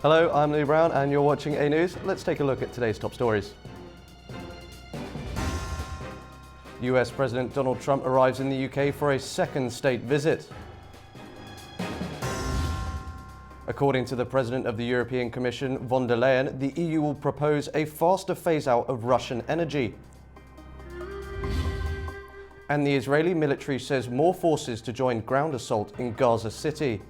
Hello, I'm Lou Brown and you're watching A News. Let's take a look at today's top stories. US President Donald Trump arrives in the UK for a second state visit. According to the President of the European Commission, von der Leyen, the EU will propose a faster phase-out of Russian energy. And the Israeli military says more forces to join ground assault in Gaza City.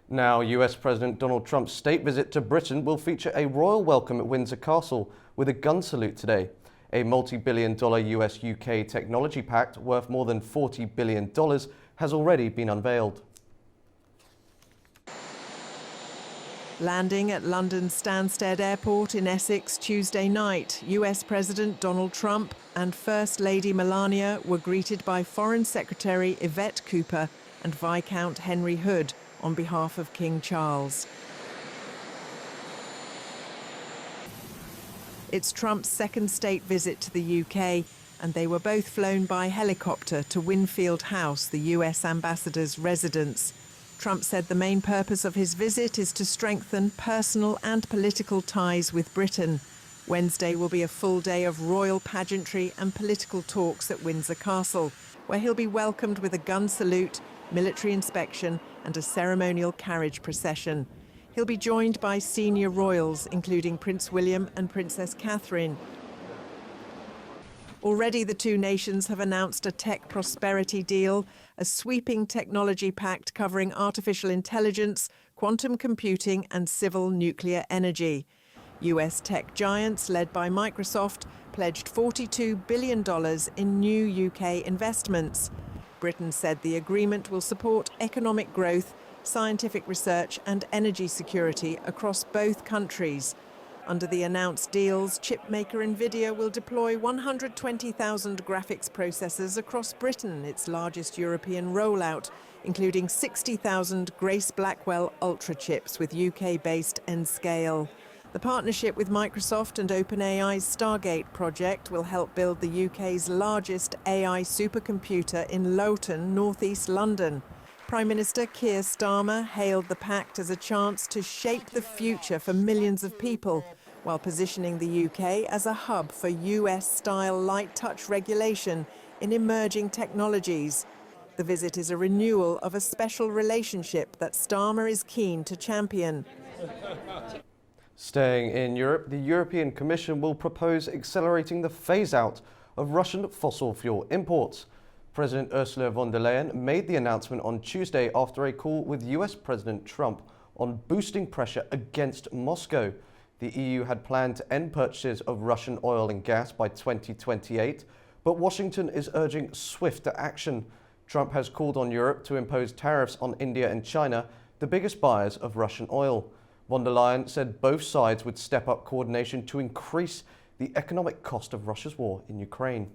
Now, US President Donald Trump's state visit to Britain will feature a royal welcome at Windsor Castle with a gun salute today. A multi-billion-dollar US-UK technology pact worth more than $40 billion has already been unveiled. Landing at London's Stansted Airport in Essex Tuesday night, US President Donald Trump and First Lady Melania were greeted by Foreign Secretary Yvette Cooper and Viscount Henry Hood on behalf of King Charles. It's Trump's second state visit to the UK, and they were both flown by helicopter to Winfield House, the US ambassador's residence. Trump said the main purpose of his visit is to strengthen personal and political ties with Britain. Wednesday will be a full day of royal pageantry and political talks at Windsor Castle, where he'll be welcomed with a gun salute, military inspection and a ceremonial carriage procession. He'll be joined by senior royals, including Prince William and Princess Catherine. Already the two nations have announced a tech prosperity deal, a sweeping technology pact covering artificial intelligence, quantum computing and civil nuclear energy. US tech giants, led by Microsoft, pledged $42 billion in new UK investments. Britain said the agreement will support economic growth, scientific research and energy security across both countries. Under the announced deals, chipmaker Nvidia will deploy 120,000 graphics processors across Britain, its largest European rollout, including 60,000 Grace Blackwell Ultra chips with UK-based N-Scale. The partnership with Microsoft and OpenAI's Stargate project will help build the UK's largest AI supercomputer in Loughton, northeast London. Prime Minister Keir Starmer hailed the pact as a chance to shape the future for millions of people, while positioning the UK as a hub for US-style light-touch regulation in emerging technologies. The visit is a renewal of a special relationship that Starmer is keen to champion. Staying in Europe, the European Commission will propose accelerating the phase-out of Russian fossil fuel imports. President Ursula von der Leyen made the announcement on Tuesday after a call with US President Trump on boosting pressure against Moscow. The EU had planned to end purchases of Russian oil and gas by 2028, but Washington is urging swifter action. Trump has called on Europe to impose tariffs on India and China, the biggest buyers of Russian oil. Von der Leyen said both sides would step up coordination to increase the economic cost of Russia's war in Ukraine.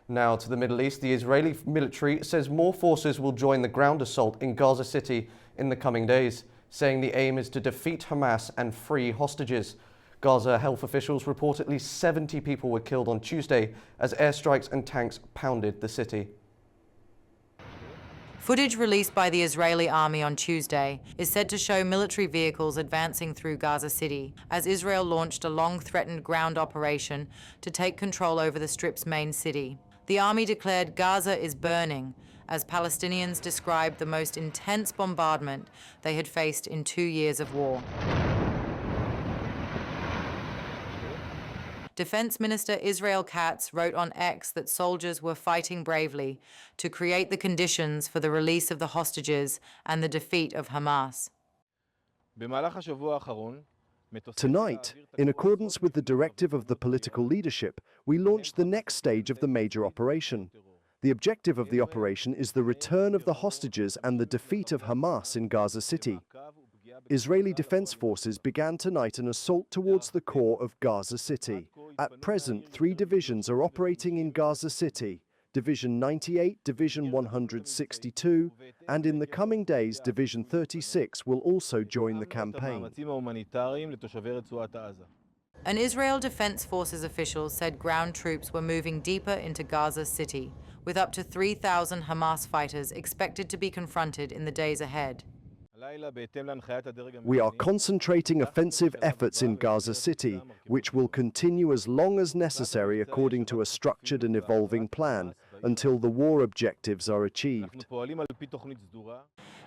Now to the Middle East, the Israeli military says more forces will join the ground assault in Gaza City in the coming days, saying the aim is to defeat Hamas and free hostages. Gaza health officials report at least 70 people were killed on Tuesday as airstrikes and tanks pounded the city. Footage released by the Israeli army on Tuesday is said to show military vehicles advancing through Gaza City as Israel launched a long-threatened ground operation to take control over the Strip's main city. The army declared Gaza is burning as Palestinians described the most intense bombardment they had faced in 2 years of war. Defense Minister Israel Katz wrote on X that soldiers were fighting bravely to create the conditions for the release of the hostages and the defeat of Hamas. Tonight, in accordance with the directive of the political leadership, we launched the next stage of the major operation. The objective of the operation is the return of the hostages and the defeat of Hamas in Gaza City. Israeli defense forces began tonight an assault towards the core of Gaza City. At present, 3 divisions are operating in Gaza City: Division 98, Division 162, and in the coming days, Division 36 will also join the campaign. An Israel Defense Forces official said ground troops were moving deeper into Gaza City, with up to 3,000 Hamas fighters expected to be confronted in the days ahead. We are concentrating offensive efforts in Gaza City, which will continue as long as necessary according to a structured and evolving plan, until the war objectives are achieved.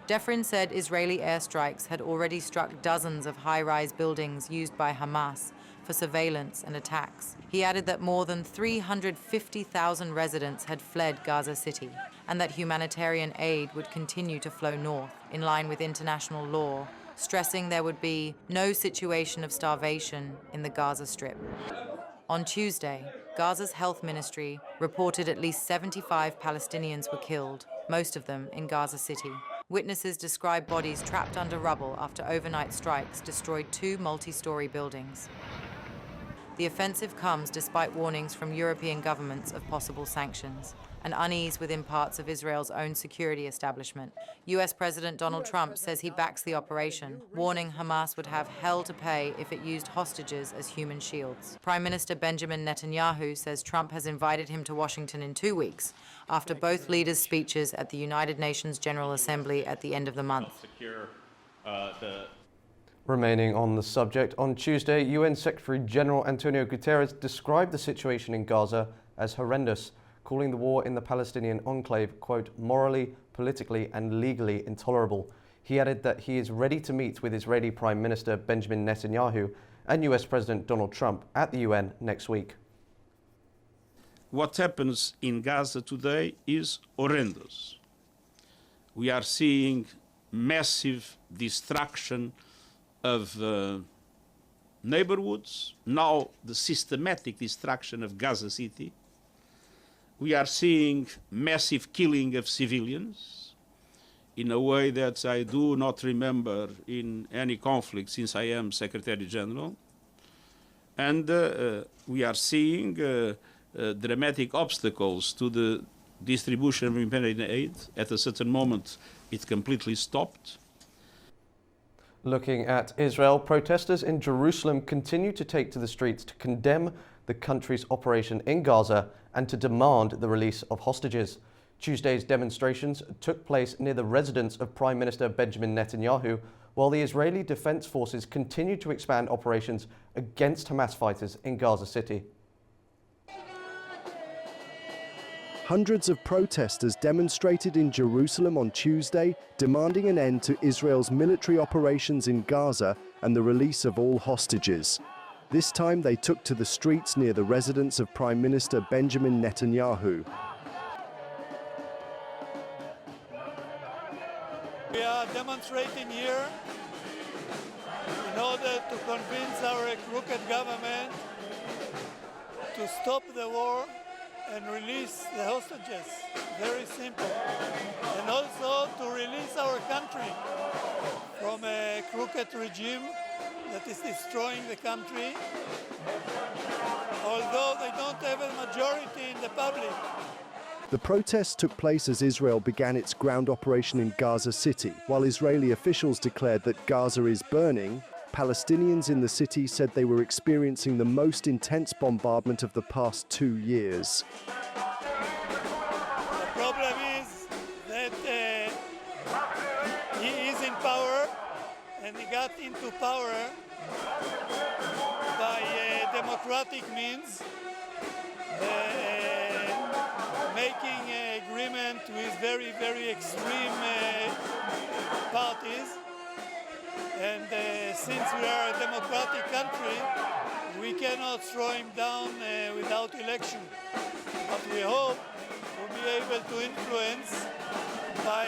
Defrin said Israeli airstrikes had already struck dozens of high-rise buildings used by Hamas for surveillance and attacks. He added that more than 350,000 residents had fled Gaza City and that humanitarian aid would continue to flow north, in line with international law, stressing there would be no situation of starvation in the Gaza Strip. On Tuesday, Gaza's health ministry reported at least 75 Palestinians were killed, most of them in Gaza City. Witnesses describe bodies trapped under rubble after overnight strikes destroyed 2 multi-story buildings. The offensive comes despite warnings from European governments of possible sanctions and unease within parts of Israel's own security establishment. US President Donald Trump says he backs the operation, warning Hamas would have hell to pay if it used hostages as human shields. Prime Minister Benjamin Netanyahu says Trump has invited him to Washington in 2 weeks, after both leaders' speeches at the United Nations General Assembly at the end of the month. Remaining on the subject, on Tuesday, UN Secretary General Antonio Guterres described the situation in Gaza as horrendous, calling the war in the Palestinian enclave, quote, morally, politically and legally intolerable. He added that he is ready to meet with Israeli Prime Minister Benjamin Netanyahu and US President Donald Trump at the UN next week. What happens in Gaza today is horrendous. We are seeing massive destruction of neighborhoods, now the systematic destruction of Gaza City. We are seeing massive killing of civilians in a way that I do not remember in any conflict since I am Secretary General. And we are seeing dramatic obstacles to the distribution of humanitarian aid. At a certain moment, it completely stopped. Looking at Israel, protesters in Jerusalem continue to take to the streets to condemn the country's operation in Gaza and to demand the release of hostages. Tuesday's demonstrations took place near the residence of Prime Minister Benjamin Netanyahu, while the Israeli Defense Forces continue to expand operations against Hamas fighters in Gaza City. Hundreds of protesters demonstrated in Jerusalem on Tuesday, demanding an end to Israel's military operations in Gaza and the release of all hostages. This time they took to the streets near the residence of Prime Minister Benjamin Netanyahu. We are demonstrating here in order to convince our crooked government to stop the war and release the hostages. Very simple. And also to release our country from a crooked regime that is destroying the country, although they don't have a majority in the public. The protests took place as Israel began its ground operation in Gaza City. While Israeli officials declared that Gaza is burning, Palestinians in the city said they were experiencing the most intense bombardment of the past 2 years. The problem is that he is in power, and he got into power by democratic means, making an agreement with very, very extreme parties. And since we are a democratic country, we cannot throw him down without election. But we hope to be able to influence by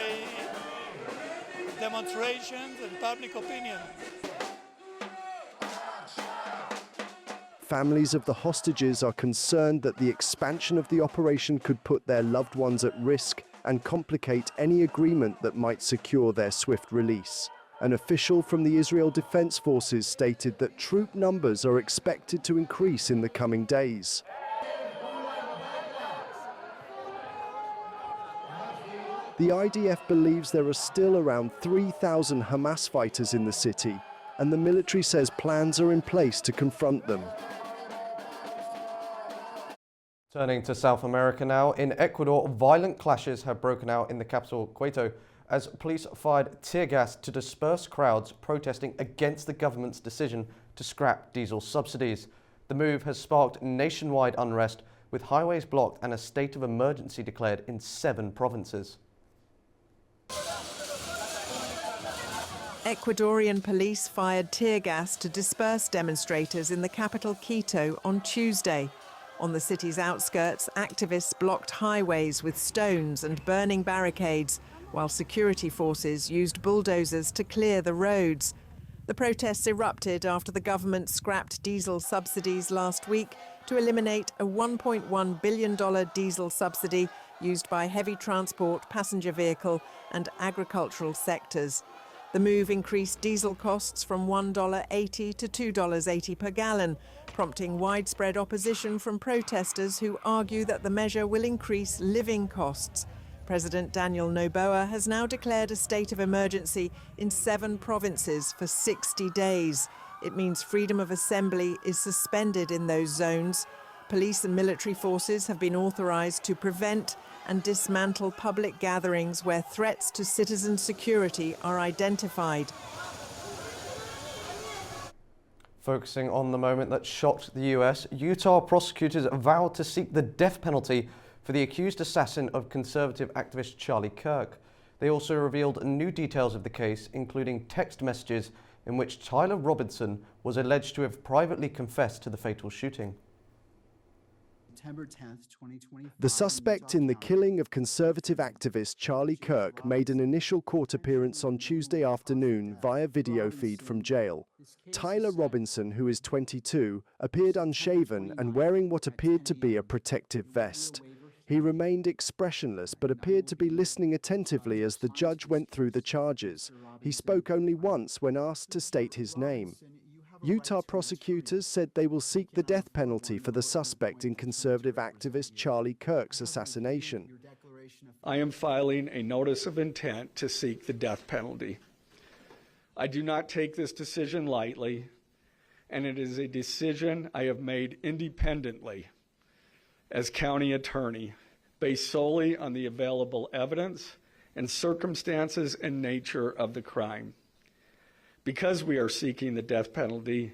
demonstrations and public opinion. Families of the hostages are concerned that the expansion of the operation could put their loved ones at risk and complicate any agreement that might secure their swift release. An official from the Israel Defense Forces stated that troop numbers are expected to increase in the coming days. The IDF believes there are still around 3,000 Hamas fighters in the city, and the military says plans are in place to confront them. Turning to South America now, in Ecuador, violent clashes have broken out in the capital, Quito, as police fired tear gas to disperse crowds protesting against the government's decision to scrap diesel subsidies. The move has sparked nationwide unrest, with highways blocked and a state of emergency declared in 7 provinces. Ecuadorian police fired tear gas to disperse demonstrators in the capital Quito on Tuesday. On the city's outskirts, activists blocked highways with stones and burning barricades, while security forces used bulldozers to clear the roads. The protests erupted after the government scrapped diesel subsidies last week to eliminate a $1.1 billion diesel subsidy used by heavy transport, passenger vehicle and agricultural sectors. The move increased diesel costs from $1.80 to $2.80 per gallon, prompting widespread opposition from protesters who argue that the measure will increase living costs. President Daniel Noboa has now declared a state of emergency in 7 provinces for 60 days. It means freedom of assembly is suspended in those zones. Police and military forces have been authorized to prevent and dismantle public gatherings where threats to citizen security are identified. Focusing on the moment that shocked the US, Utah prosecutors vowed to seek the death penalty for the accused assassin of conservative activist Charlie Kirk. They also revealed new details of the case, including text messages in which Tyler Robinson was alleged to have privately confessed to the fatal shooting. The suspect in the killing of conservative activist Charlie Kirk made an initial court appearance on Tuesday afternoon via video feed from jail. Tyler Robinson, who is 22, appeared unshaven and wearing what appeared to be a protective vest. He remained expressionless but appeared to be listening attentively as the judge went through the charges. He spoke only once when asked to state his name. Utah prosecutors said they will seek the death penalty for the suspect in conservative activist Charlie Kirk's assassination. I am filing a notice of intent to seek the death penalty. I do not take this decision lightly, and it is a decision I have made independently as county attorney, based solely on the available evidence and circumstances and nature of the crime. Because we are seeking the death penalty,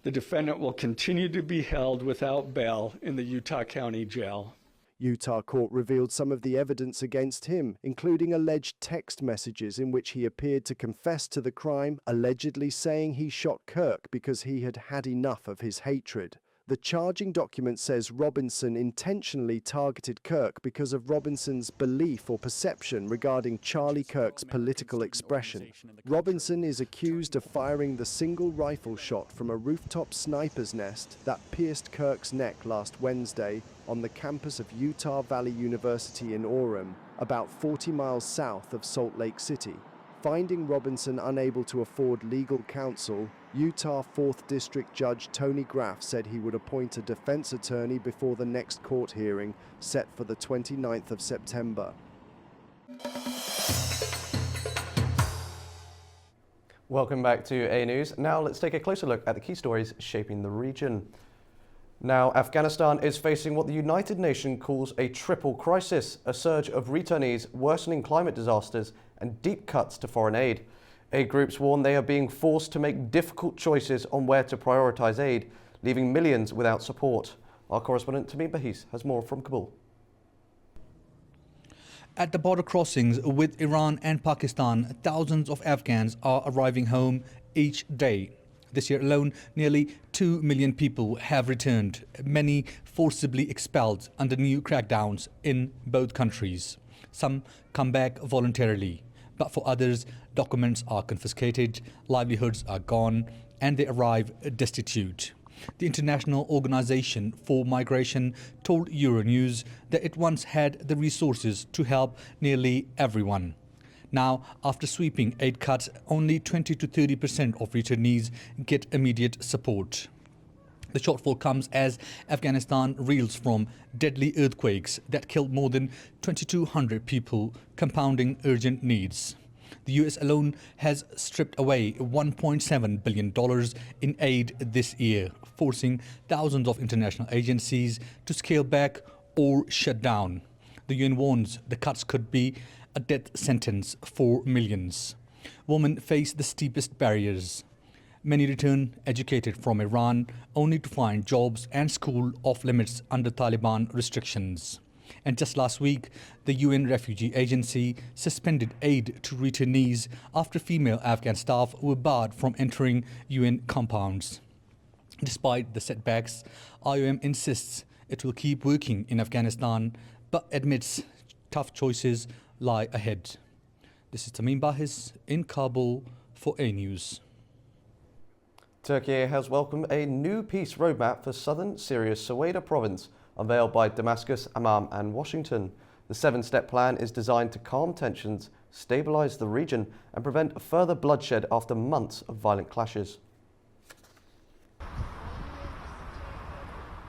the defendant will continue to be held without bail in the Utah County Jail. Utah court revealed some of the evidence against him, including alleged text messages in which he appeared to confess to the crime, allegedly saying he shot Kirk because he had had enough of his hatred. The charging document says Robinson intentionally targeted Kirk because of Robinson's belief or perception regarding Charlie Kirk's political expression. Robinson is accused of firing the single rifle shot from a rooftop sniper's nest that pierced Kirk's neck last Wednesday on the campus of Utah Valley University in Orem, about 40 miles south of Salt Lake City. Finding Robinson unable to afford legal counsel, Utah 4th District Judge Tony Graff said he would appoint a defense attorney before the next court hearing, set for the 29th of September. Welcome back to A News. Now let's take a closer look at the key stories shaping the region. Now, Afghanistan is facing what the United Nations calls a triple crisis: a surge of returnees, worsening climate disasters, and deep cuts to foreign aid. Aid groups warn they are being forced to make difficult choices on where to prioritize aid, leaving millions without support. Our correspondent Tamim Bahis has more from Kabul. At the border crossings with Iran and Pakistan, thousands of Afghans are arriving home each day. This year alone, nearly 2 million people have returned, many forcibly expelled under new crackdowns in both countries. Some come back voluntarily, but for others, documents are confiscated, livelihoods are gone, and they arrive destitute. The International Organization for Migration told Euronews that it once had the resources to help nearly everyone. Now, after sweeping aid cuts, only 20 to 30% of returnees get immediate support. The shortfall comes as Afghanistan reels from deadly earthquakes that killed more than 2,200 people, compounding urgent needs. The US alone has stripped away $1.7 billion in aid this year, forcing thousands of international agencies to scale back or shut down. The UN warns the cuts could be a death sentence for millions. Women face the steepest barriers. Many return educated from Iran only to find jobs and school off limits under Taliban restrictions. And just last week, the UN Refugee Agency suspended aid to returnees after female Afghan staff were barred from entering UN compounds. Despite the setbacks, IOM insists it will keep working in Afghanistan, but admits tough choices lie ahead. This is Tamim Bahis in Kabul for A News. Turkey has welcomed a new peace roadmap for southern Syria's Suwaida province, unveiled by Damascus, Amman and Washington. The seven-step plan is designed to calm tensions, stabilize the region and prevent further bloodshed after months of violent clashes.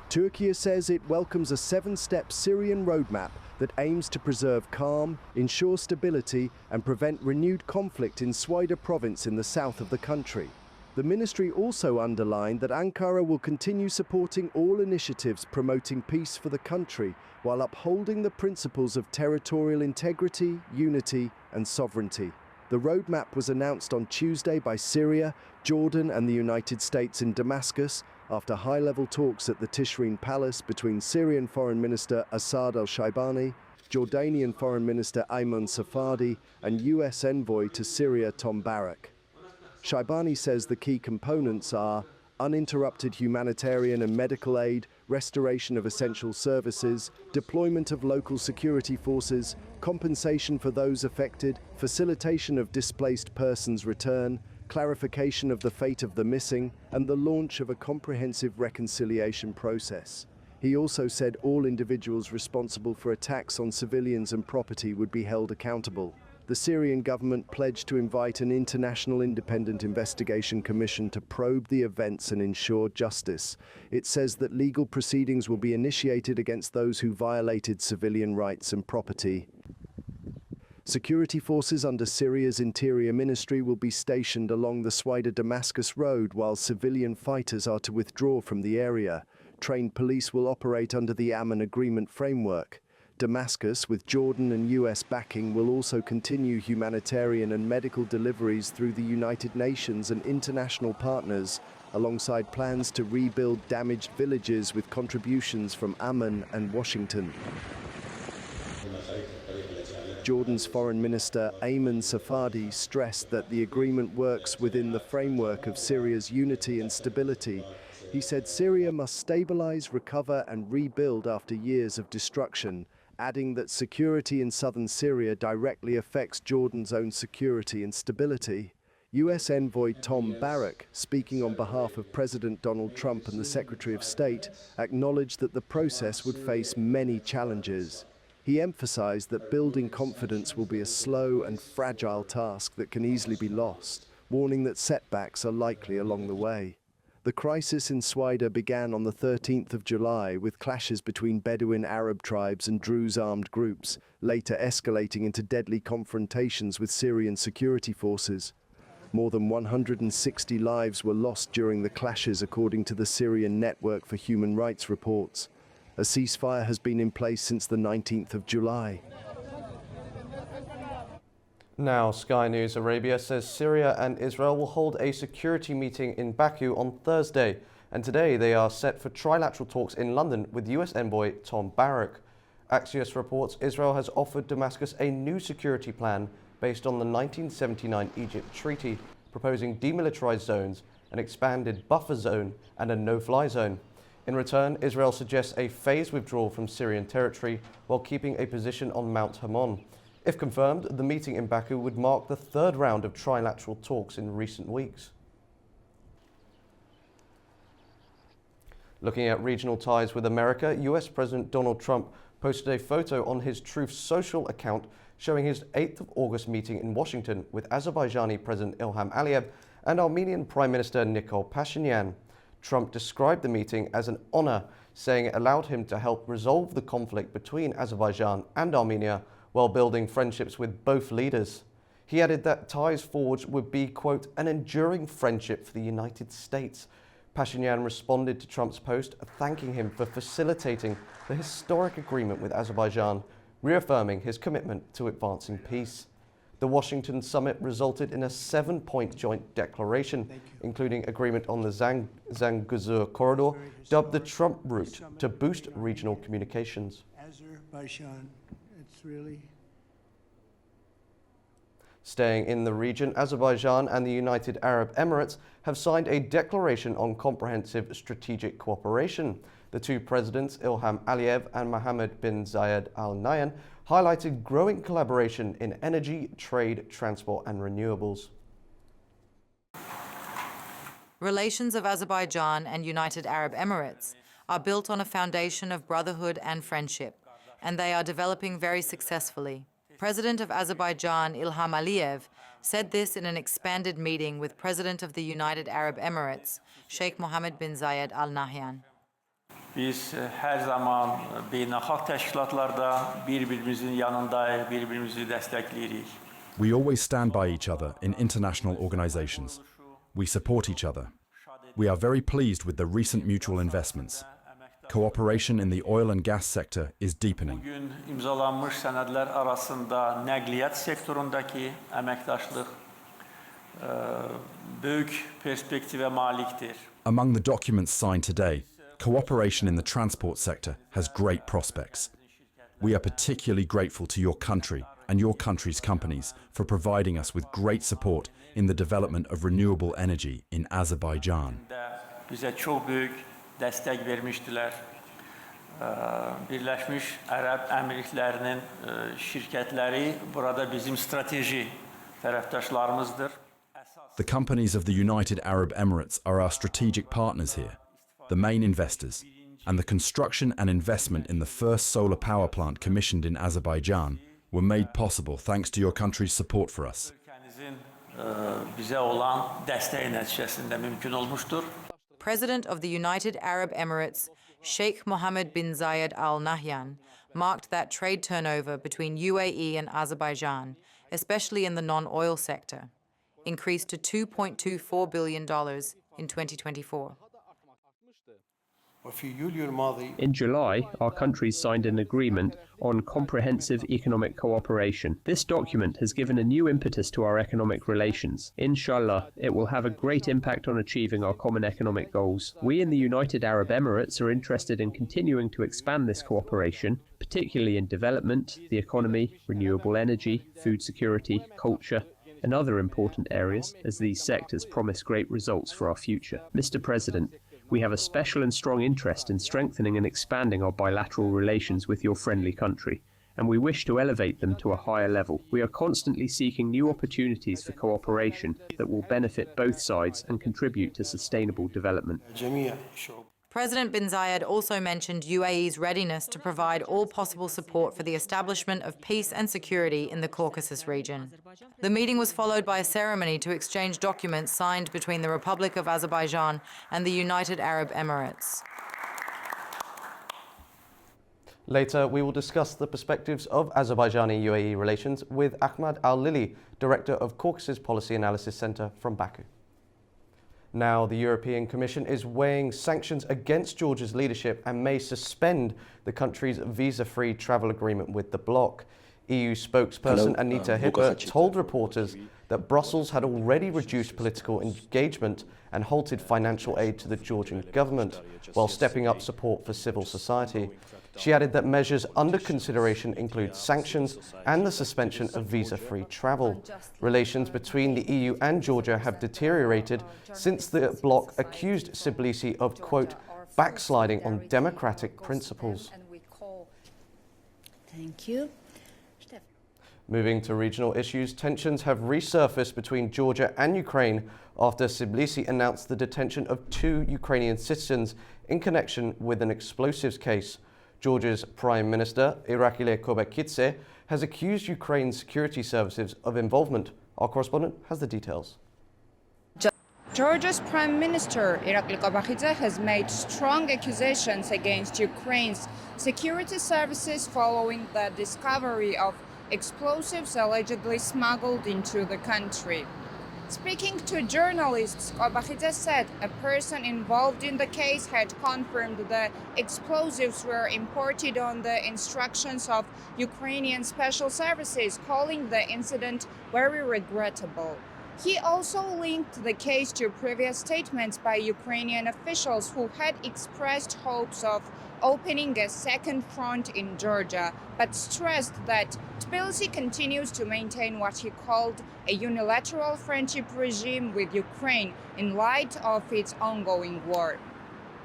Turkey says it welcomes a seven-step Syrian roadmap that aims to preserve calm, ensure stability and prevent renewed conflict in Suwaida province in the south of the country. The ministry also underlined that Ankara will continue supporting all initiatives promoting peace for the country while upholding the principles of territorial integrity, unity and sovereignty. The roadmap was announced on Tuesday by Syria, Jordan and the United States in Damascus after high-level talks at the Tishreen Palace between Syrian Foreign Minister Assad al-Shaibani, Jordanian Foreign Minister Ayman Safadi and US Envoy to Syria Tom Barrack. Shaibani says the key components are uninterrupted humanitarian and medical aid, restoration of essential services, deployment of local security forces, compensation for those affected, facilitation of displaced persons' return, clarification of the fate of the missing, and the launch of a comprehensive reconciliation process. He also said all individuals responsible for attacks on civilians and property would be held accountable. The Syrian government pledged to invite an international independent investigation commission to probe the events and ensure justice. It says that legal proceedings will be initiated against those who violated civilian rights and property. Security forces under Syria's Interior Ministry will be stationed along the Suwaida-Damascus road while civilian fighters are to withdraw from the area. Trained police will operate under the Amman Agreement framework. Damascus, with Jordan and US backing, will also continue humanitarian and medical deliveries through the United Nations and international partners, alongside plans to rebuild damaged villages with contributions from Amman and Washington. Jordan's Foreign Minister Ayman Safadi stressed that the agreement works within the framework of Syria's unity and stability. He said Syria must stabilize, recover and rebuild after years of destruction, adding that security in southern Syria directly affects Jordan's own security and stability. US Envoy Tom Barrack, speaking on behalf of President Donald Trump and the Secretary of State, acknowledged that the process would face many challenges. He emphasized that building confidence will be a slow and fragile task that can easily be lost, warning that setbacks are likely along the way. The crisis in Suwaida began on the 13th of July with clashes between Bedouin Arab tribes and Druze armed groups, later escalating into deadly confrontations with Syrian security forces. More than 160 lives were lost during the clashes, according to the Syrian Network for Human Rights reports. A ceasefire has been in place since the 19th of July. Now, Sky News Arabia says Syria and Israel will hold a security meeting in Baku on Thursday, and today they are set for trilateral talks in London with US Envoy Tom Barrack. Axios reports Israel has offered Damascus a new security plan based on the 1979 Egypt Treaty, proposing demilitarized zones, an expanded buffer zone and a no-fly zone. In return, Israel suggests a phased withdrawal from Syrian territory while keeping a position on Mount Hermon. If confirmed, the meeting in Baku would mark the third round of trilateral talks in recent weeks. Looking at regional ties with America, US President Donald Trump posted a photo on his Truth Social account showing his 8th of August meeting in Washington with Azerbaijani President Ilham Aliyev and Armenian Prime Minister Nikol Pashinyan. Trump described the meeting as an honor, saying it allowed him to help resolve the conflict between Azerbaijan and Armenia while building friendships with both leaders. He added that ties forged would be, quote, an enduring friendship for the United States. Pashinyan responded to Trump's post, thanking him for facilitating the historic agreement with Azerbaijan, reaffirming his commitment to advancing peace. The Washington summit resulted in a 7-point joint declaration, including agreement on the Zangezur corridor, dubbed the Trump route, to boost regional communications. Azerbaijan, it's really... Staying in the region, Azerbaijan and the United Arab Emirates have signed a declaration on comprehensive strategic cooperation. The two presidents, Ilham Aliyev and Mohammed bin Zayed Al Nahyan, highlighted growing collaboration in energy, trade, transport and renewables. Relations of Azerbaijan and United Arab Emirates are built on a foundation of brotherhood and friendship, and they are developing very successfully. President of Azerbaijan, Ilham Aliyev, said this in an expanded meeting with President of the United Arab Emirates, Sheikh Mohammed bin Zayed Al Nahyan. Biz her zaman beynəlxalq təşkilatlarda birbirimizin yanındayıq, birbirimizi dəstəkləyirik. We always stand by each other in international organizations. We support each other. We are very pleased with the recent mutual investments. Cooperation in the oil and gas sector is deepening. Bugün imzalanmış sənədlər arasında nəqliyyat sektorundakı əməkdaşlıq böyük perspektivə malikdir. Among the documents signed today, cooperation in the transport sector has great prospects. We are particularly grateful to your country and your country's companies for providing us with great support in the development of renewable energy in Azerbaijan. Bizə çox böyük dəstək vermişdilər. Birləşmiş Ərəb Əmirliklərinin şirkətləri burada bizim strateji tərəfdaşlarımızdır. The companies of the United Arab Emirates are our strategic partners here, the main investors, and the construction and investment in the first solar power plant commissioned in Azerbaijan were made possible thanks to your country's support for us. Bizə olan dəstəyi nəticəsində mümkün olmuşdur. President of the United Arab Emirates, Sheikh Mohammed bin Zayed Al Nahyan, marked that trade turnover between UAE and Azerbaijan, especially in the non-oil sector, increased to $2.24 billion in 2024. In July, our countries signed an agreement on comprehensive economic cooperation. This document has given a new impetus to our economic relations. Inshallah, it will have a great impact on achieving our common economic goals. We in the United Arab Emirates are interested in continuing to expand this cooperation, particularly in development, the economy, renewable energy, food security, culture, and other important areas, as these sectors promise great results for our future. Mr. President, we have a special and strong interest in strengthening and expanding our bilateral relations with your friendly country, and we wish to elevate them to a higher level. We are constantly seeking new opportunities for cooperation that will benefit both sides and contribute to sustainable development. President bin Zayed also mentioned UAE's readiness to provide all possible support for the establishment of peace and security in the Caucasus region. The meeting was followed by a ceremony to exchange documents signed between the Republic of Azerbaijan and the United Arab Emirates. Later, we will discuss the perspectives of Azerbaijani-UAE relations with Ahmad Al-Lili, Director of Caucasus Policy Analysis Center from Baku. Now, the European Commission is weighing sanctions against Georgia's leadership and may suspend the country's visa-free travel agreement with the bloc. EU spokesperson Anita Hipper told reporters that Brussels had already reduced political engagement and halted financial aid to the Georgian government, while stepping up support for civil society. She added that measures under consideration include sanctions and the suspension of visa-free travel. Relations between the EU and Georgia have deteriorated since the bloc accused Tbilisi of, quote, backsliding on democratic principles. Thank you. Moving to regional issues, tensions have resurfaced between Georgia and Ukraine after Tbilisi announced the detention of 2 Ukrainian citizens in connection with an explosives case. Georgia's Prime Minister, Irakli Kobakidze, has accused Ukraine's security services of involvement. Our correspondent has the details. Georgia's Prime Minister, Irakli Kobakidze, has made strong accusations against Ukraine's security services following the discovery of explosives allegedly smuggled into the country. Speaking to journalists, Qobakhidze said a person involved in the case had confirmed the explosives were imported on the instructions of Ukrainian special services, calling the incident very regrettable. He also linked the case to previous statements by Ukrainian officials who had expressed hopes of opening a second front in Georgia, but stressed that Tbilisi continues to maintain what he called a unilateral friendship regime with Ukraine in light of its ongoing war.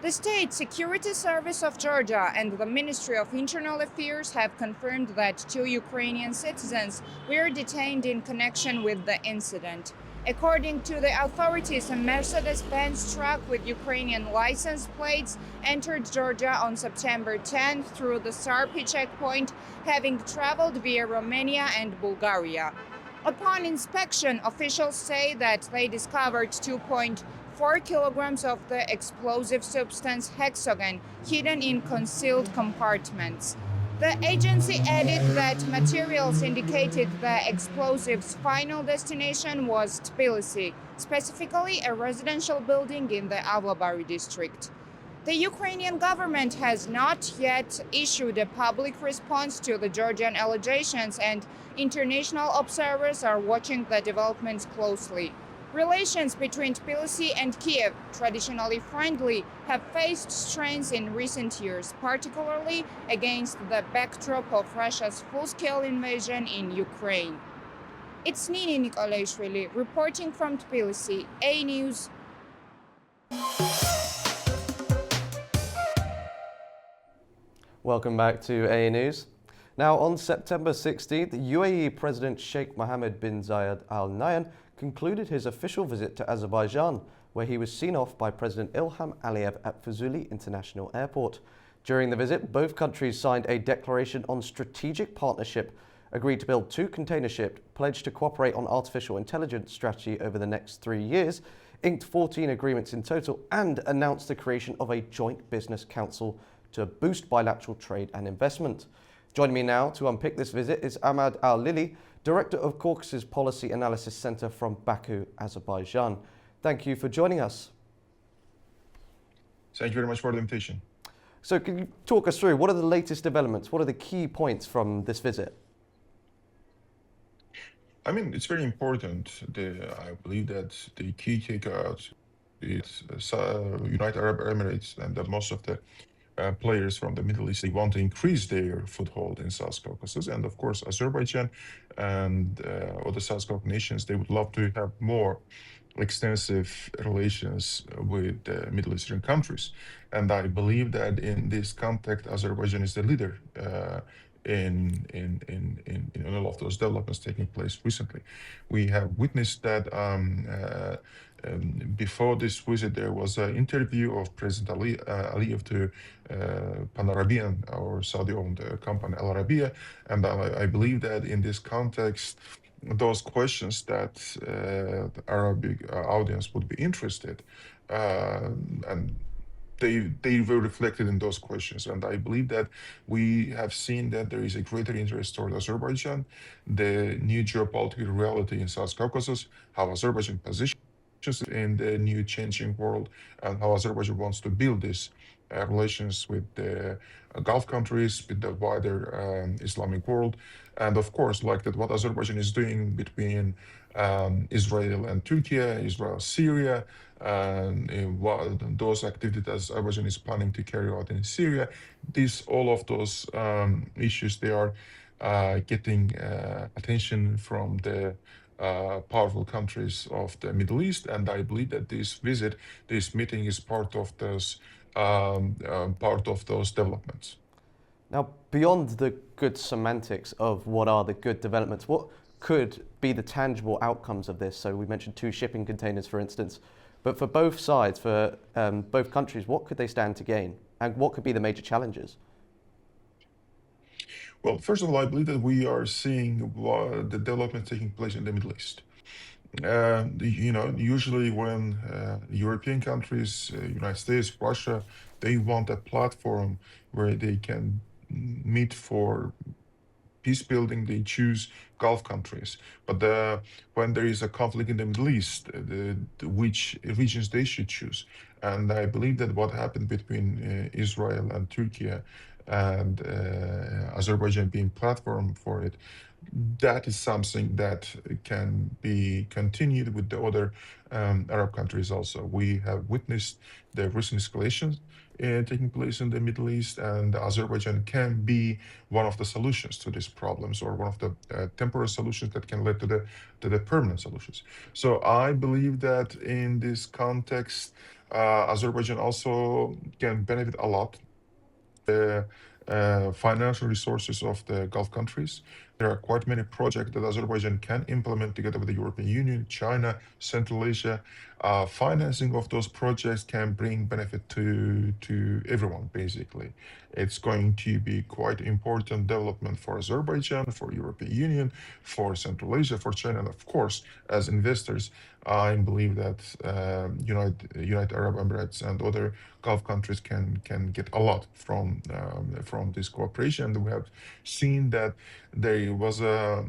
The State Security Service of Georgia and the Ministry of Internal Affairs have confirmed that 2 Ukrainian citizens were detained in connection with the incident. According to the authorities, a Mercedes-Benz truck with Ukrainian license plates entered Georgia on September 10 through the Sarpi checkpoint, having traveled via Romania and Bulgaria. Upon inspection, officials say that they discovered 2.4 kilograms of the explosive substance hexogen hidden in concealed compartments. The agency added that materials indicated the explosive's final destination was Tbilisi, specifically a residential building in the Avlabari district. The Ukrainian government has not yet issued a public response to the Georgian allegations, and international observers are watching the developments closely. Relations between Tbilisi and Kiev, traditionally friendly, have faced strains in recent years, particularly against the backdrop of Russia's full-scale invasion in Ukraine. It's Nini Nikolaishvili reporting from Tbilisi, A News. Welcome back to A News. Now, on September 16th, UAE President Sheikh Mohammed bin Zayed Al Nahyan concluded his official visit to Azerbaijan, where he was seen off by President Ilham Aliyev at Fuzuli International Airport. During the visit, both countries signed a declaration on strategic partnership, agreed to build 2 container ships, pledged to cooperate on artificial intelligence strategy over the next 3 years, inked 14 agreements in total, and announced the creation of a joint business council to boost bilateral trade and investment. Joining me now to unpick this visit is Ahmad Al-Lili, Director of Caucasus Policy Analysis Center from Baku, Azerbaijan. Thank you for joining us. Thank you very much for the invitation. So can you talk us through what are the latest developments? What are the key points from this visit? I mean, it's very important. I believe that the key takeout is United Arab Emirates and most of the players from the Middle East, they want to increase their foothold in South Caucasus. And of course, Azerbaijan and other South Caucasus nations, they would love to have more extensive relations with Middle Eastern countries. And I believe that in this context, Azerbaijan is the leader in all of those developments taking place recently. We have witnessed that before this visit, there was an interview of President Aliyev to Pan-Arabian or Saudi-owned company Al Arabiya, and I believe that in this context, those questions that the Arabic audience would be interested, and they were reflected in those questions. And I believe that we have seen that there is a greater interest toward Azerbaijan, the new geopolitical reality in South Caucasus, how Azerbaijan positions in the new changing world, and how Azerbaijan wants to build these relations with the Gulf countries, with the wider Islamic world. And of course, like that, what Azerbaijan is doing between Israel and Turkey, Israel, Syria, and those activities that Azerbaijan is planning to carry out in Syria, all of those issues, they are getting attention from the powerful countries of the Middle East, and I believe that this meeting is part of those developments. Now, beyond the good semantics of what are the good developments, what could be the tangible outcomes of this? So we mentioned 2 shipping containers, for instance, but for both sides, for both countries, what could they stand to gain, and what could be the major challenges? Well, first of all, I believe that we are seeing the development taking place in the Middle East. Usually when European countries, United States, Russia, they want a platform where they can meet for peace building, they choose Gulf countries. But when there is a conflict in the Middle East, which regions they should choose. And I believe that what happened between Israel and Turkey and Azerbaijan being platform for it, that is something that can be continued with the other Arab countries also. We have witnessed the recent escalations taking place in the Middle East, and Azerbaijan can be one of the solutions to these problems, or one of the temporary solutions that can lead to the permanent solutions. So I believe that in this context, Azerbaijan also can benefit a lot the financial resources of the Gulf countries. There are quite many projects that Azerbaijan can implement together with the European Union, China, Central Asia. Financing of those projects can bring benefit to everyone, basically. It's going to be quite important development for Azerbaijan, for European Union, for Central Asia, for China, and of course, as investors, I believe that United Arab Emirates and other Gulf countries can get a lot from this cooperation. We have seen that there was a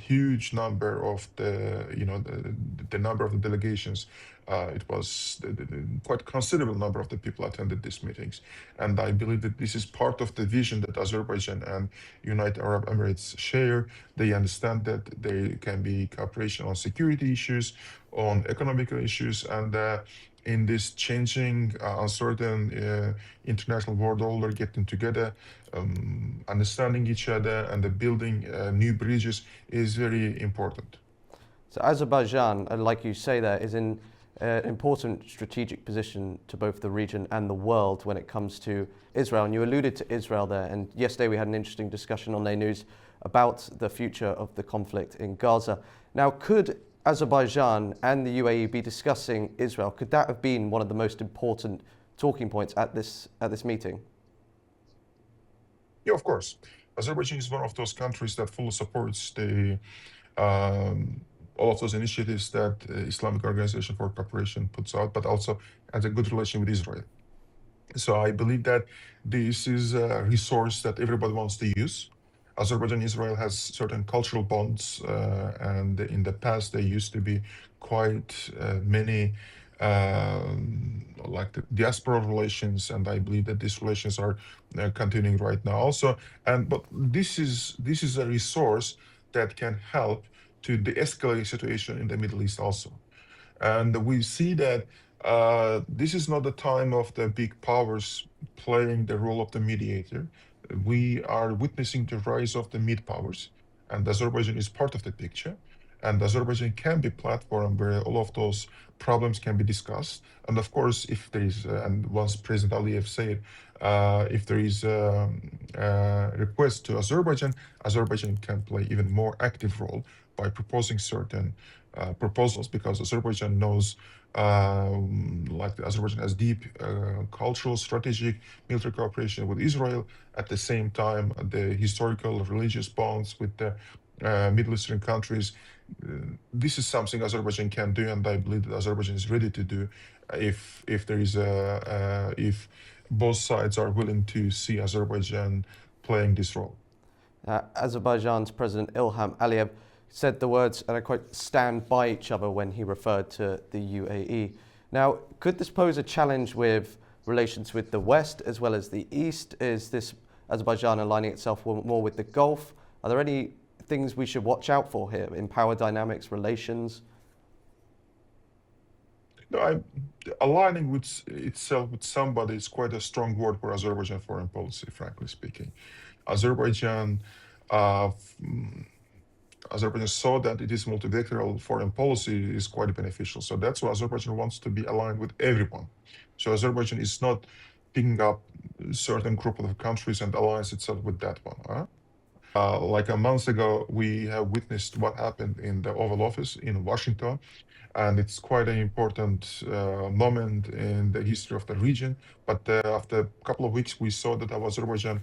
huge number of the number of the delegations. It was quite considerable number of the people attended these meetings, and I believe that this is part of the vision that Azerbaijan and United Arab Emirates share. They understand that there can be cooperation on security issues, on economical issues, and in this changing, uncertain international world order, getting together, understanding each other, and building new bridges is very important. So Azerbaijan, like you say there, is in an important strategic position to both the region and the world when it comes to Israel. And you alluded to Israel there, and yesterday we had an interesting discussion on their news about the future of the conflict in Gaza. Now, could Azerbaijan and the UAE be discussing Israel? Could that have been one of the most important talking points at this meeting? Yeah, of course. Azerbaijan is one of those countries that fully supports all of those initiatives that Islamic Organization for Cooperation puts out, but also has a good relation with Israel. So I believe that this is a resource that everybody wants to use. Azerbaijan and Israel has certain cultural bonds, and in the past there used to be quite many like the diaspora relations, and I believe that these relations are continuing right now also. But this is a resource that can help to de-escalate the situation in the Middle East also. And we see that this is not the time of the big powers playing the role of the mediator. We are witnessing the rise of the mid powers, and Azerbaijan is part of the picture. And Azerbaijan can be a platform where all of those problems can be discussed. And of course, if there is, and once President Aliyev said, if there is a request to Azerbaijan, Azerbaijan can play even more active role by proposing certain proposals, because Azerbaijan knows, Azerbaijan has deep cultural, strategic, military cooperation with Israel. At the same time, the historical, religious bonds with the Middle Eastern countries. This is something Azerbaijan can do, and I believe that Azerbaijan is ready to do if there is if both sides are willing to see Azerbaijan playing this role. Azerbaijan's President Ilham Aliyev said the words, and I quote, "stand by each other" when he referred to the UAE. Now, could this pose a challenge with relations with the West as well as the East? Is this Azerbaijan aligning itself more with the Gulf? Are there any things we should watch out for here in power dynamics, relations? No, aligning with itself with somebody is quite a strong word for Azerbaijan foreign policy, frankly speaking. Azerbaijan saw that it is multilateral foreign policy is quite beneficial. So that's why Azerbaijan wants to be aligned with everyone. So Azerbaijan is not picking up a certain group of countries and aligns itself with that one. Like a month ago, we have witnessed what happened in the Oval Office in Washington, and it's quite an important moment in the history of the region. But after a couple of weeks, we saw that Azerbaijan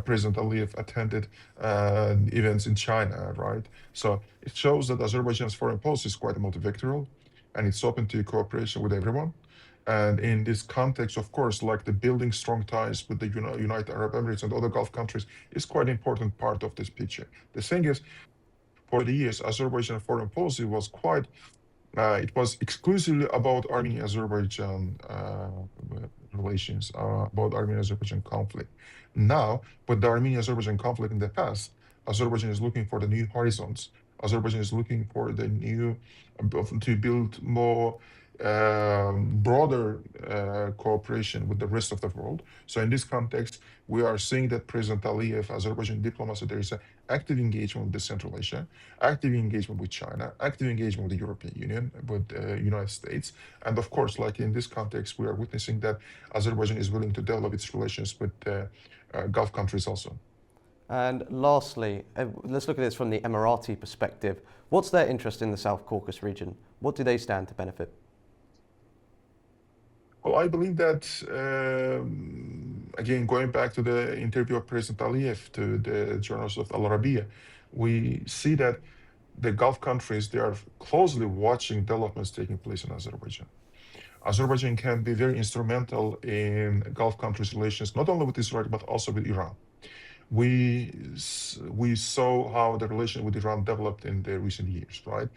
President Aliyev attended events in China, right? So it shows that Azerbaijan's foreign policy is quite multivectoral, and it's open to cooperation with everyone. And in this context, of course, like the building strong ties with the United Arab Emirates and other Gulf countries is quite an important part of this picture. The thing is, for the years, Azerbaijan foreign policy was quite, it was exclusively about Armenia-Azerbaijan relations, about Armenia-Azerbaijan conflict. Now, with the Armenia-Azerbaijan conflict in the past, Azerbaijan is looking for the new horizons. Azerbaijan is looking for the new, to build more broader cooperation with the rest of the world. So in this context, we are seeing that President Aliyev, Azerbaijan diplomacy, there is an active engagement with Central Asia, active engagement with China, active engagement with the European Union, with the United States. And of course, like in this context, we are witnessing that Azerbaijan is willing to develop its relations with the Gulf countries also. And lastly, let's look at this from the Emirati perspective. What's their interest in the South Caucasus region? What do they stand to benefit? Well, I believe that, again, going back to the interview of President Aliyev to the journalist of Al Arabiya, we see that the Gulf countries, they are closely watching developments taking place in Azerbaijan. Azerbaijan can be very instrumental in Gulf countries' relations, not only with Israel, but also with Iran. We saw how the relation with Iran developed in the recent years, right?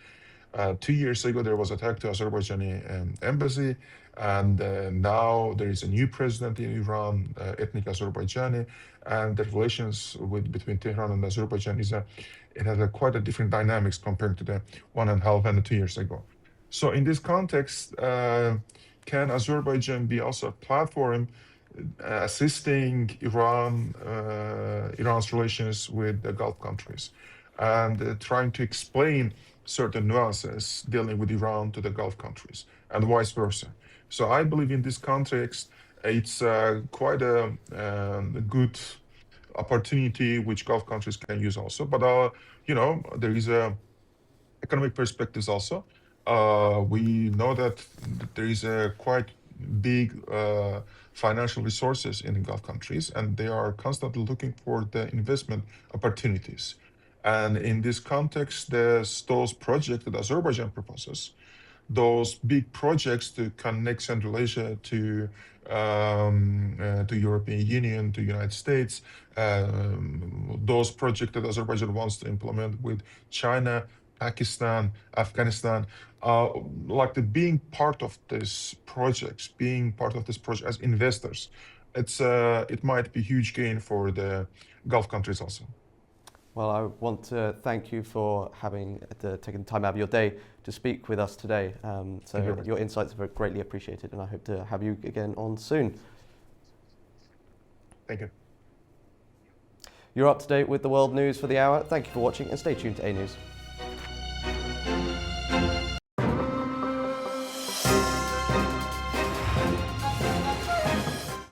2 years ago, there was attack to Azerbaijani embassy, and now there is a new president in Iran, ethnic Azerbaijani, and the relations between Tehran and Azerbaijan it has quite a different dynamics compared to the 1.5 and 2 years ago. So in this context, can Azerbaijan be also a platform assisting Iran's relations with the Gulf countries, and trying to explain certain nuances dealing with Iran to the Gulf countries, and vice versa. So I believe in this context, it's quite a good opportunity which Gulf countries can use also. But there is economic perspectives also. We know that there is a quite big financial resources in the Gulf countries, and they are constantly looking for the investment opportunities. And in this context, there's those projects that Azerbaijan proposes, those big projects to connect Central Asia to European Union, to United States, those projects that Azerbaijan wants to implement with China, Pakistan, Afghanistan, being part of this project, as investors, it might be huge gain for the Gulf countries also. Well, I want to thank you for taking time out of your day to speak with us today. Your insights are greatly appreciated, and I hope to have you again on soon. Thank you. You're up to date with the world news for the hour. Thank you for watching, and stay tuned to A News.